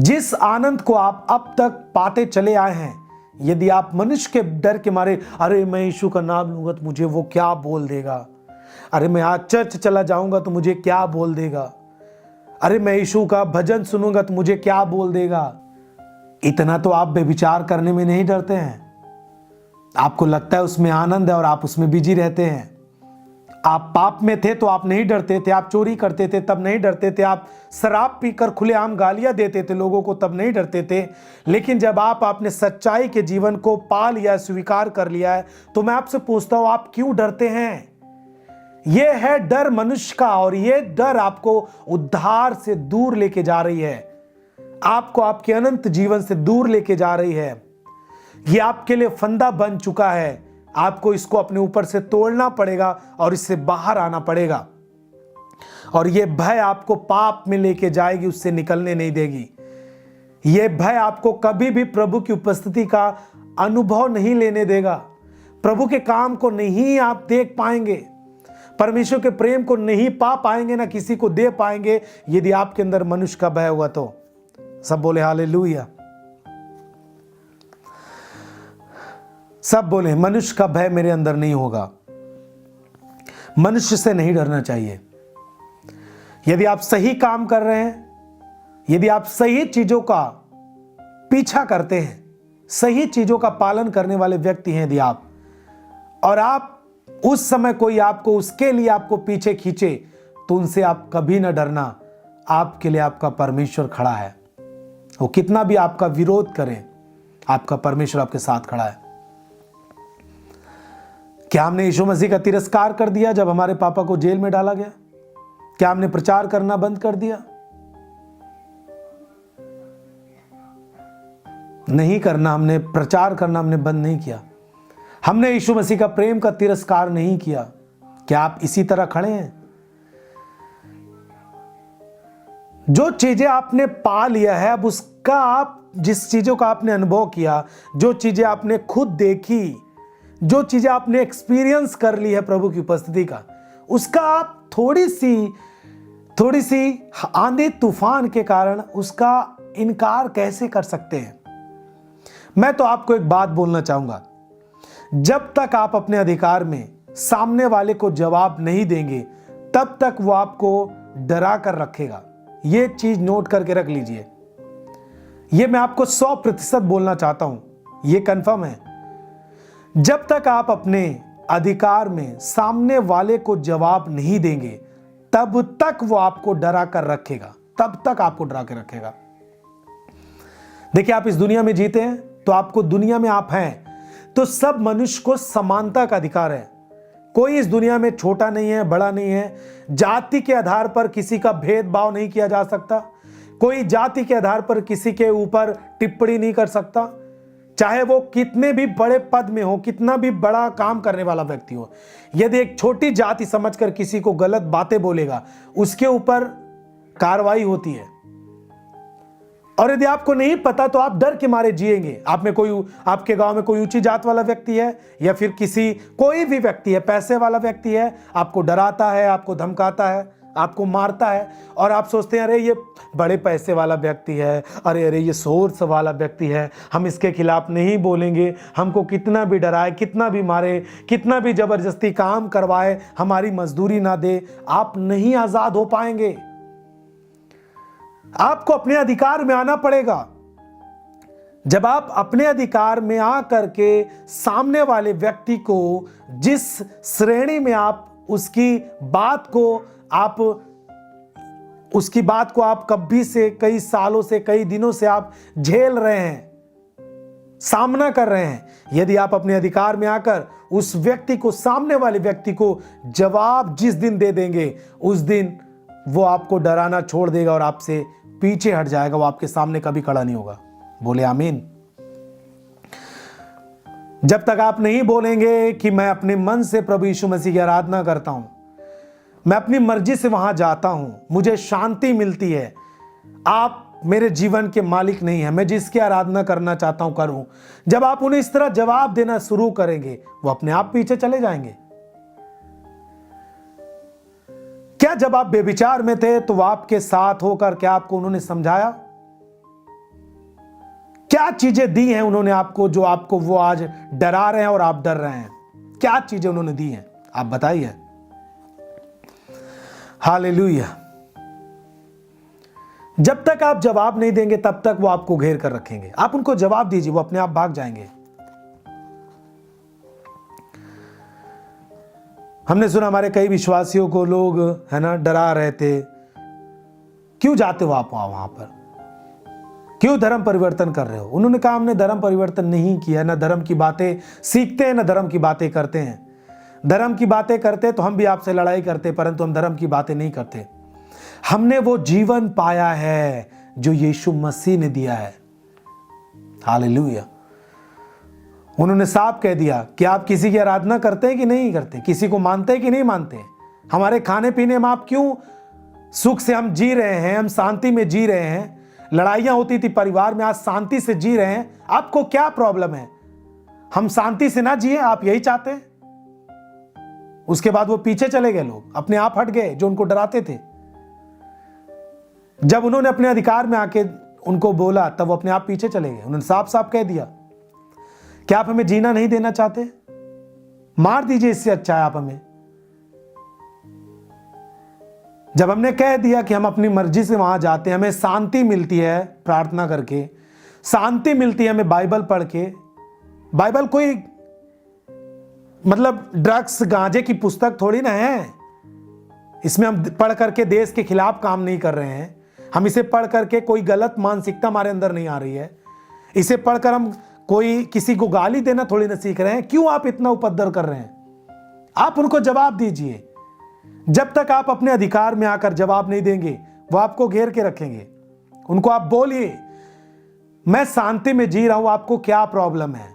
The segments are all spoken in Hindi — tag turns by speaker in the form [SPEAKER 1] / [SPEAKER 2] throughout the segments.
[SPEAKER 1] जिस आनंद को आप अब तक पाते चले आए हैं, यदि आप मनुष्य के डर के मारे, अरे मैं यीशु का नाम लूंगा तो मुझे वो क्या बोल देगा, अरे मैं आज चर्च चला जाऊंगा तो मुझे क्या बोल देगा, अरे मैं यीशु का भजन सुनूंगा तो मुझे क्या बोल देगा, इतना तो आप बेविचार करने में नहीं डरते हैं। आपको लगता है उसमें आनंद है और आप उसमें बिजी रहते हैं। आप पाप में थे तो आप नहीं डरते थे, आप चोरी करते थे तब नहीं डरते थे, आप शराब पीकर खुलेआम गालियां देते थे लोगों को तब नहीं डरते थे। लेकिन जब आप अपने सच्चाई के जीवन को पा लिया, स्वीकार कर लिया है, तो मैं आपसे पूछता हूं आप क्यों डरते हैं? यह है डर मनुष्य का, और यह डर आपको उद्धार से दूर लेके जा रही है, आपको आपके अनंत जीवन से दूर लेके जा रही है। यह आपके लिए फंदा बन चुका है, आपको इसको अपने ऊपर से तोड़ना पड़ेगा और इससे बाहर आना पड़ेगा। और यह भय आपको पाप में लेके जाएगी, उससे निकलने नहीं देगी। यह भय आपको कभी भी प्रभु की उपस्थिति का अनुभव नहीं लेने देगा। प्रभु के काम को नहीं आप देख पाएंगे, परमेश्वर के प्रेम को नहीं पा पाएंगे, ना किसी को दे पाएंगे, यदि आपके अंदर मनुष्य का भय हुआ तो। सब बोले हालेलुया। सब बोले मनुष्य का भय मेरे अंदर नहीं होगा। मनुष्य से नहीं डरना चाहिए। यदि आप सही काम कर रहे हैं, यदि आप सही चीजों का पीछा करते हैं, सही चीजों का पालन करने वाले व्यक्ति हैं यदि आप, और आप उस समय कोई आपको उसके लिए आपको पीछे खींचे, तो उनसे आप कभी ना डरना। आपके लिए आपका परमेश्वर खड़ा है। वो कितना भी आपका विरोध करें, आपका परमेश्वर आपके साथ खड़ा है। क्या हमने यीशु मसीह का तिरस्कार कर दिया जब हमारे पापा को जेल में डाला गया? क्या हमने प्रचार करना बंद कर दिया? नहीं करना, हमने प्रचार करना हमने बंद नहीं किया। हमने यीशु मसीह का प्रेम का तिरस्कार नहीं किया। क्या आप इसी तरह खड़े हैं? जो चीजें आपने पा लिया है, अब उसका आप, जिस चीजों का आपने अनुभव किया, जो चीजें आपने खुद देखी, जो चीजें आपने एक्सपीरियंस कर ली है प्रभु की उपस्थिति का, उसका आप थोड़ी सी आंधी तूफान के कारण उसका इनकार कैसे कर सकते हैं? मैं तो आपको एक बात बोलना चाहूंगा, जब तक आप अपने अधिकार में सामने वाले को जवाब नहीं देंगे, तब तक वो आपको डरा कर रखेगा। ये चीज नोट करके रख लीजिए। ये मैं आपको 100% बोलना चाहता हूं, ये कंफर्म है। जब तक आप अपने अधिकार में सामने वाले को जवाब नहीं देंगे, तब तक वो आपको डरा कर रखेगा, तब तक आपको डरा कर रखेगा। देखिए, आप इस दुनिया में जीते हैं तो आपको, दुनिया में आप हैं तो सब मनुष्य को समानता का अधिकार है। कोई इस दुनिया में छोटा नहीं है, बड़ा नहीं है। जाति के आधार पर किसी का भेदभाव नहीं किया जा सकता। कोई जाति के आधार पर किसी के ऊपर टिप्पणी नहीं कर सकता, चाहे वो कितने भी बड़े पद में हो, कितना भी बड़ा काम करने वाला व्यक्ति हो। यदि एक छोटी जाति समझकर किसी को गलत बातें बोलेगा, उसके ऊपर कार्रवाई होती है। और यदि आपको नहीं पता तो आप डर के मारे जिएंगे। आप में कोई, आपके गांव में कोई ऊंची जात वाला व्यक्ति है, या फिर कोई भी व्यक्ति है, पैसे वाला व्यक्ति है, आपको डराता है, आपको धमकाता है, आपको मारता है, और आप सोचते हैं अरे ये बड़े पैसे वाला व्यक्ति है, अरे ये सोर्स वाला व्यक्ति है, हम इसके खिलाफ नहीं बोलेंगे। हमको कितना भी डराए, कितना भी मारे, कितना भी जबरदस्ती काम करवाए, हमारी मजदूरी ना दे, आप नहीं आजाद हो पाएंगे। आपको अपने अधिकार में आना पड़ेगा। जब आप अपने अधिकार में आकर के सामने वाले व्यक्ति को, जिस श्रेणी में आप उसकी बात को आप कभी से, कई सालों से, कई दिनों से आप झेल रहे हैं, सामना कर रहे हैं, यदि आप अपने अधिकार में आकर उस व्यक्ति को, सामने वाले व्यक्ति को जवाब जिस दिन दे देंगे, उस दिन वो आपको डराना छोड़ देगा और आपसे पीछे हट जाएगा। वो आपके सामने कभी खड़ा नहीं होगा। बोले आमीन। जब तक आप नहीं बोलेंगे कि मैं अपने मन से प्रभु यीशु मसीह की आराधना करता हूं, मैं अपनी मर्जी से वहां जाता हूं, मुझे शांति मिलती है, आप मेरे जीवन के मालिक नहीं है, मैं जिसकी आराधना करना चाहता हूं करूं, जब आप उन्हें इस तरह जवाब देना शुरू करेंगे, वो अपने आप पीछे चले जाएंगे। क्या जब आप बेविचार में थे तो वो आपके साथ होकर क्या आपको उन्होंने समझाया? क्या चीजें दी हैं उन्होंने आपको जो आपको वो आज डरा रहे हैं और आप डर रहे हैं? क्या चीजें उन्होंने दी हैं आप बताइए। हालेलुया। जब तक आप जवाब नहीं देंगे तब तक वो आपको घेर कर रखेंगे। आप उनको जवाब दीजिए, वो अपने आप भाग जाएंगे। हमने सुना हमारे कई विश्वासियों को लोग है ना डरा रहे थे, क्यों जाते हो आप वहां पर, क्यों धर्म परिवर्तन कर रहे हो? उन्होंने कहा हमने धर्म परिवर्तन नहीं किया, ना धर्म की बातें सीखते हैं ना धर्म की बातें करते हैं। धर्म की बातें करते तो हम भी आपसे लड़ाई करते, परंतु हम धर्म की बातें नहीं करते। हमने वो जीवन पाया है जो यीशु मसीह ने दिया है। हालेलुया। उन्होंने साफ कह दिया कि आप किसी की आराधना करते हैं कि नहीं करते, किसी को मानते हैं कि नहीं मानते, हमारे खाने पीने में आप क्यों सुख से हम जी रहे हैं, हम शांति में जी रहे हैं। लड़ाइयां होती थी परिवार में, आज शांति से जी रहे हैं। आपको क्या प्रॉब्लम है? हम शांति से ना जिए, आप यही चाहते हैं? उसके बाद वो पीछे चले गए, लोग अपने आप हट गए जो उनको डराते थे। जब उन्होंने अपने अधिकार में आके उनको बोला तब वो अपने आप पीछे चले गए। उन्होंने साफ साफ कह दिया, क्या आप हमें जीना नहीं देना चाहते? मार दीजिए, इससे अच्छा है आप हमें। जब हमने कह दिया कि हम अपनी मर्जी से वहां जाते हैं, हमें शांति मिलती है प्रार्थना करके, शांति मिलती है हमें बाइबल पढ़ के। बाइबल कोई मतलब ड्रग्स गांजे की पुस्तक थोड़ी ना है। इसमें हम पढ़ करके देश के खिलाफ काम नहीं कर रहे हैं। हम इसे पढ़ करके कोई गलत मानसिकता हमारे अंदर नहीं आ रही है। इसे पढ़कर हम कोई किसी को गाली देना थोड़ी ना सीख रहे हैं। क्यों आप इतना उपद्रव कर रहे हैं? आप उनको जवाब दीजिए। जब तक आप अपने अधिकार में आकर जवाब नहीं देंगे, वो आपको घेर के रखेंगे। उनको आप बोलिए, मैं शांति में जी रहा हूं, आपको क्या प्रॉब्लम है?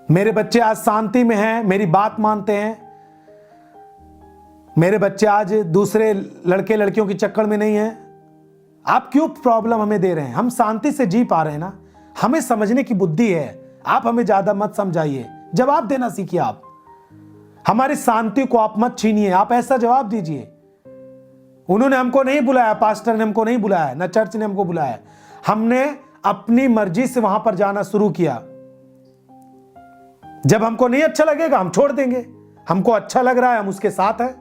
[SPEAKER 1] मेरे बच्चे आज शांति में हैं, मेरी बात मानते हैं। मेरे बच्चे आज दूसरे लड़के लड़कियों की चक्कर में नहीं है। आप क्यों प्रॉब्लम हमें दे रहे हैं? हम शांति से जी पा रहे हैं ना। हमें समझने की बुद्धि है, आप हमें ज्यादा मत समझाइए। जवाब देना सीखिए। आप हमारी शांति को आप मत छीनिए, आप ऐसा जवाब दीजिए। उन्होंने हमको नहीं बुलाया, पास्टर ने हमको नहीं बुलाया, ना चर्च ने हमको बुलाया। हमने अपनी मर्जी से वहां पर जाना शुरू किया। जब हमको नहीं अच्छा लगेगा हम छोड़ देंगे। हमको अच्छा लग रहा है हम उसके साथ हैं।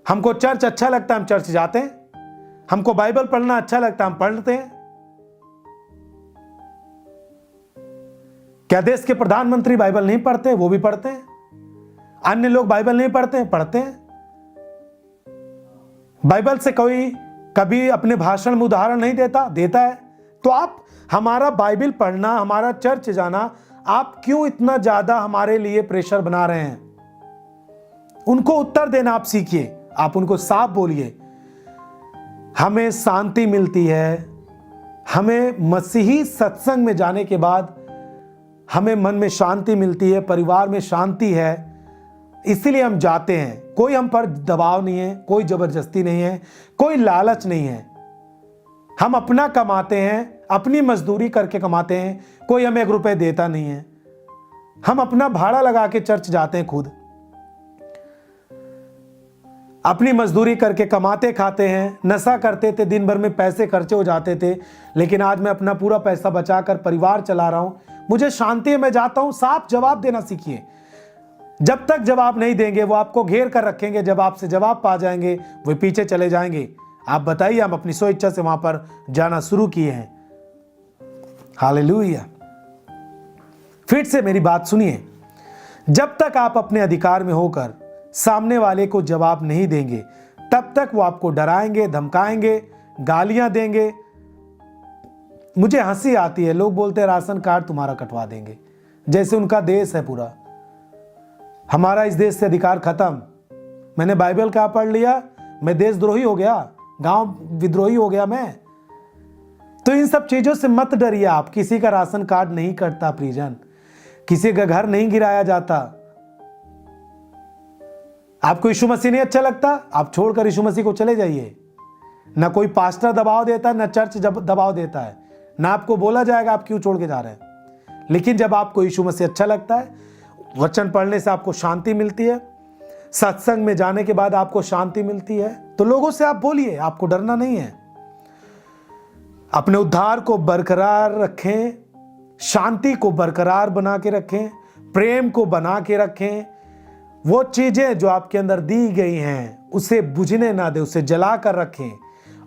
[SPEAKER 1] हमको चर्च अच्छा लगता है हम चर्च जाते हैं। हमको बाइबल पढ़ना अच्छा लगता है हम पढ़ते हैं। क्या देश के प्रधानमंत्री बाइबल नहीं पढ़ते? वो भी पढ़ते हैं। अन्य लोग बाइबल नहीं पढ़ते हैं? पढ़ते हैं। बाइबल से कोई कभी अपने भाषण में उदाहरण नहीं देता है। तो आप हमारा बाइबल पढ़ना, हमारा चर्च जाना, आप क्यों इतना ज्यादा हमारे लिए प्रेशर बना रहे हैं? उनको उत्तर देना आप सीखिए। आप उनको साफ बोलिए, हमें शांति मिलती है। हमें मसीही सत्संग में जाने के बाद हमें मन में शांति मिलती है, परिवार में शांति है, इसीलिए हम जाते हैं। कोई हम पर दबाव नहीं है, कोई जबरदस्ती नहीं है, कोई लालच नहीं है। हम अपना कमाते हैं, अपनी मजदूरी करके कमाते हैं। कोई हमें 1 रुपए देता नहीं है। हम अपना भाड़ा लगा के चर्च जाते हैं, खुद अपनी मजदूरी करके कमाते खाते हैं। नशा करते थे, दिन भर में पैसे खर्चे हो जाते थे, लेकिन आज मैं अपना पूरा पैसा बचाकर परिवार चला रहा हूं। मुझे शांति है, मैं जाता हूं। साफ जवाब देना सीखिए। जब तक जवाब नहीं देंगे वो आपको घेर कर रखेंगे। जब आपसे जवाब पा जाएंगे वो पीछे चले जाएंगे। आप बताइए, हम अपनी स्वेच्छा से वहां पर जाना शुरू किए हैं। हालेलुया। फिर से मेरी बात सुनिए, जब तक आप अपने अधिकार में होकर सामने वाले को जवाब नहीं देंगे तब तक वो आपको डराएंगे, धमकाएंगे, गालियां देंगे। मुझे हंसी आती है, लोग बोलते हैं राशन कार्ड तुम्हारा कटवा देंगे, जैसे उनका देश है पूरा। हमारा इस देश से अधिकार खत्म। मैंने बाइबल का पढ़ लिया, मैं देशद्रोही हो गया, गांव विद्रोही हो गया मैं। तो इन सब चीजों से मत डरिए आप। किसी का राशन कार्ड नहीं कटता प्रिजन, किसी का घर नहीं गिराया जाता। आपको यीशु मसीह नहीं अच्छा लगता, आप छोड़कर यीशु मसीह को चले जाइए। ना कोई पास्टर दबाव देता है, ना चर्च दबाव देता है, ना आपको बोला जाएगा आप क्यों छोड़ के जा रहे हैं। लेकिन जब आपको यीशु मसीह अच्छा लगता है, वचन पढ़ने से आपको शांति मिलती है, सत्संग में जाने के बाद आपको शांति मिलती है, तो लोगों से आप बोलिए, आपको डरना नहीं है। अपने उद्धार को बरकरार रखें, शांति को बरकरार बना के रखें, प्रेम को बना के रखें। वो चीजें जो आपके अंदर दी गई हैं उसे बुझने ना दें, उसे जला कर रखें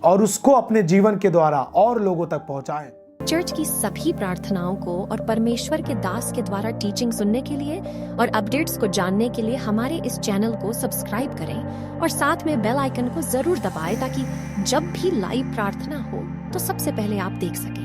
[SPEAKER 1] और उसको अपने जीवन के द्वारा और लोगों तक पहुंचाएं।
[SPEAKER 2] चर्च की सभी प्रार्थनाओं को और परमेश्वर के दास के द्वारा टीचिंग सुनने के लिए और अपडेट्स को जानने के लिए हमारे इस चैनल को सब्सक्राइब करें और साथ में बेल आइकन को जरूर दबाएं ताकि जब भी लाइव प्रार्थना हो तो सबसे पहले आप देख सकें।